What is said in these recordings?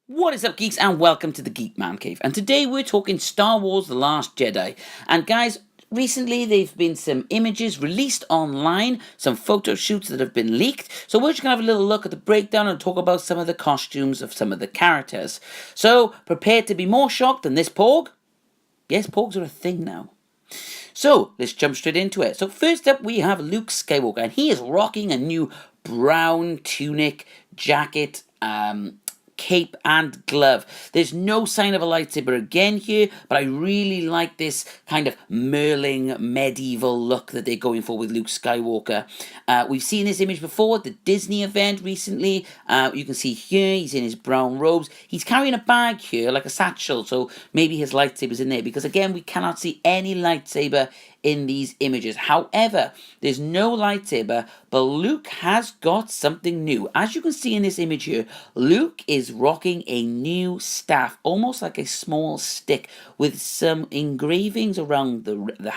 What is up, geeks, and welcome to the Geek Man Cave. And today we're talking Star Wars: The Last Jedi. And guys, recently there've been some images released online, some photo shoots that have been leaked. So we're just gonna have a little look at the breakdown and talk about some of the costumes of some of the characters. So prepare to be more shocked than this Porg. Yes, Porgs are a thing now. So let's jump straight into it. So first up we have Luke Skywalker, and he is rocking a new brown tunic, jacket, cape and glove. There's no sign of a lightsaber again here, but I really like this kind of Merlin medieval look that they're going for with Luke Skywalker. We've seen this image before at the Disney event recently. You can see here he's in his brown robes. He's carrying a bag here, like a satchel, so maybe his lightsaber's in there, because again, we cannot see any lightsaber in these images. However, there's no lightsaber, but Luke has got something new. As you can see in this image here, Luke is rocking a new staff, almost like a small stick with some engravings around the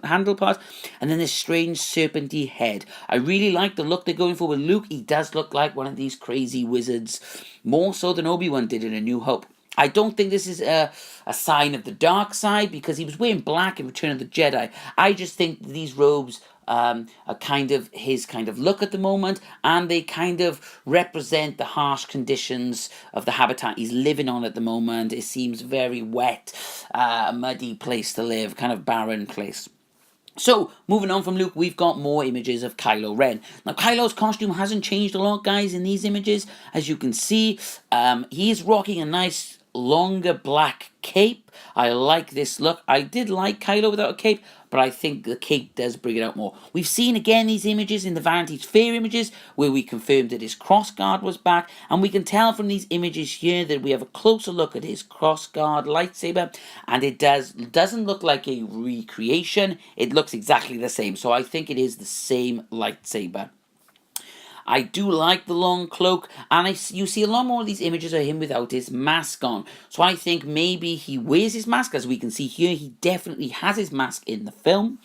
handle part, and then this strange serpenty head. I really like the look they're going for with Luke. He does look like one of these crazy wizards, more so than Obi-Wan did in A New Hope. I don't think this is a sign of the dark side, because he was wearing black in Return of the Jedi. I just think these robes are kind of his kind of look at the moment, and they kind of represent the harsh conditions of the habitat he's living on at the moment. It seems very wet, a muddy place to live, kind of barren place. So, moving on from Luke, we've got more images of Kylo Ren. Now, Kylo's costume hasn't changed a lot, guys, in these images. As you can see, he is rocking a nice longer black cape. I like this look. I did like Kylo without a cape, but I think the cape does bring it out more. We've seen again these images in the Vanity Fair images, where we confirmed that his crossguard was back, and we can tell from these images here that we have a closer look at his crossguard lightsaber, and it doesn't look like a recreation. It looks exactly the same, so I think it is the same lightsaber. I do like the long cloak, and you see a lot more of these images of him without his mask on. So I think maybe he wears his mask. As we can see here, he definitely has his mask in the film.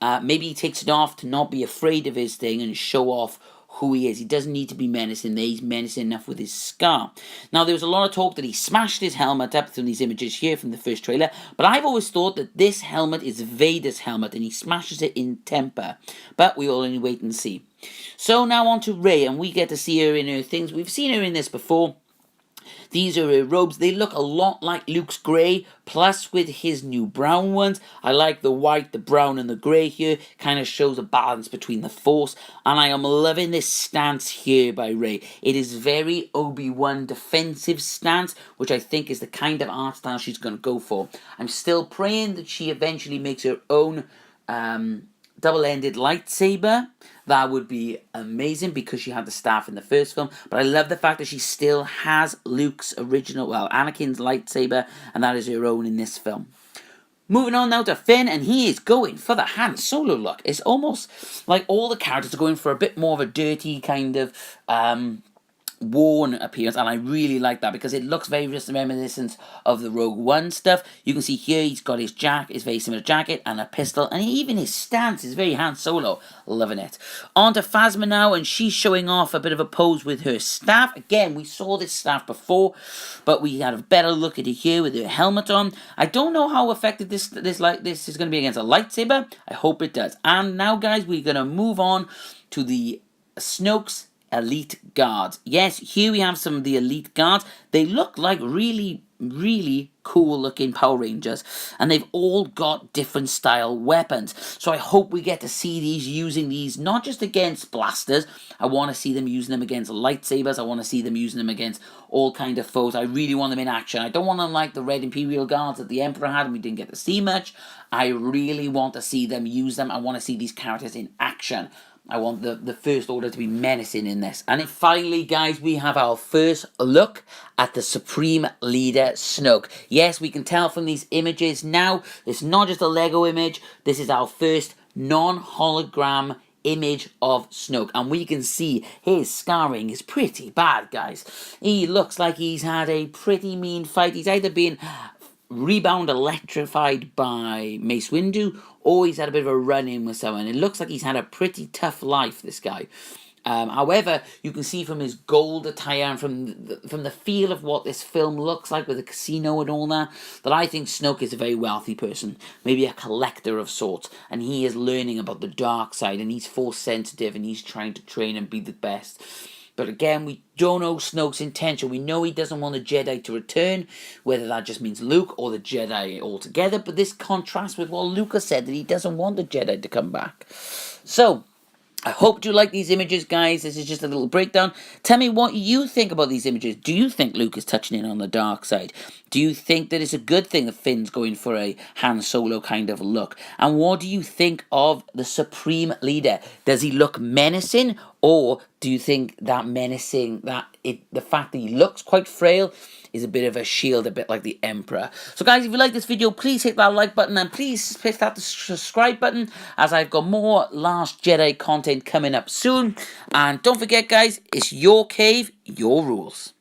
Maybe he takes it off to not be afraid of his thing and show off who he is. He doesn't need to be menacing there. He's menacing enough with his scar. Now, there was a lot of talk that he smashed his helmet up from these images here from the first trailer, but I've always thought that this helmet is Vader's helmet, and he smashes it in temper. But we all only wait and see. So now on to Rey, and we get to see her in her things. We've seen her in this before. These are her robes. They look a lot like Luke's grey, plus with his new brown ones. I like the white, the brown, and the grey here. Kind of shows a balance between the Force. And I am loving this stance here by Rey. It is very Obi-Wan defensive stance, which I think is the kind of art style she's going to go for. I'm still praying that she eventually makes her own double-ended lightsaber. That would be amazing, because she had the staff in the first film. But I love the fact that she still has Luke's original, Anakin's lightsaber, and that is her own in this film. Moving on now to Finn, and he is going for the Han Solo look. It's almost like all the characters are going for a bit more of a dirty kind of worn appearance, and I really like that, because it looks very reminiscent of the Rogue One stuff. You can see here he's got his very similar jacket and a pistol, and even his stance is very Han Solo. Loving it. On to Phasma now, and she's showing off a bit of a pose with her staff. Again, we saw this staff before, but we had a better look at it here with her helmet on. I don't know how effective this is going to be against a lightsaber. I hope it does. And now, guys, we're going to move on to the Snoke's elite guards. Yes, here we have some of the elite guards. They look like really cool looking Power Rangers, and they've all got different style weapons. So I hope we get to see using these not just against blasters. I want to see them using them against lightsabers. I want to see them using them against all kind of foes. I really want them in action. I don't want them like the Red Imperial Guards that the Emperor had and we didn't get to see much. I really want to see them use them. I want to see these characters in action. I want the First Order to be menacing in this. And then finally, guys, we have our first look at the Supreme Leader, Snoke. Yes, we can tell from these images now, it's not just a Lego image. This is our first non-hologram image of Snoke. And we can see his scarring is pretty bad, guys. He looks like he's had a pretty mean fight. He's either been rebound electrified by Mace Windu, or he's had a bit of a run-in with someone. It looks like he's had a pretty tough life, this guy. However, you can see from his gold attire and from the feel of what this film looks like with the casino and all that I think Snoke is a very wealthy person, maybe a collector of sorts, and he is learning about the dark side, and he's force sensitive, and he's trying to train and be the best. But again, we don't know Snoke's intention. We know he doesn't want the Jedi to return, whether that just means Luke or the Jedi altogether. But this contrasts with what Lucas said, that he doesn't want the Jedi to come back. So, I hope you like these images, guys. This is just a little breakdown. Tell me what you think about these images. Do you think Luke is touching in on the dark side? Do you think that it's a good thing that Finn's going for a Han Solo kind of look? And what do you think of the Supreme Leader? Does he look menacing? Or do you think that menacing, the fact that he looks quite frail, is a bit of a shield, a bit like the Emperor? So guys, if you like this video, please hit that like button and please hit that subscribe button, as I've got more Last Jedi content coming up soon. And don't forget guys, it's your cave, your rules.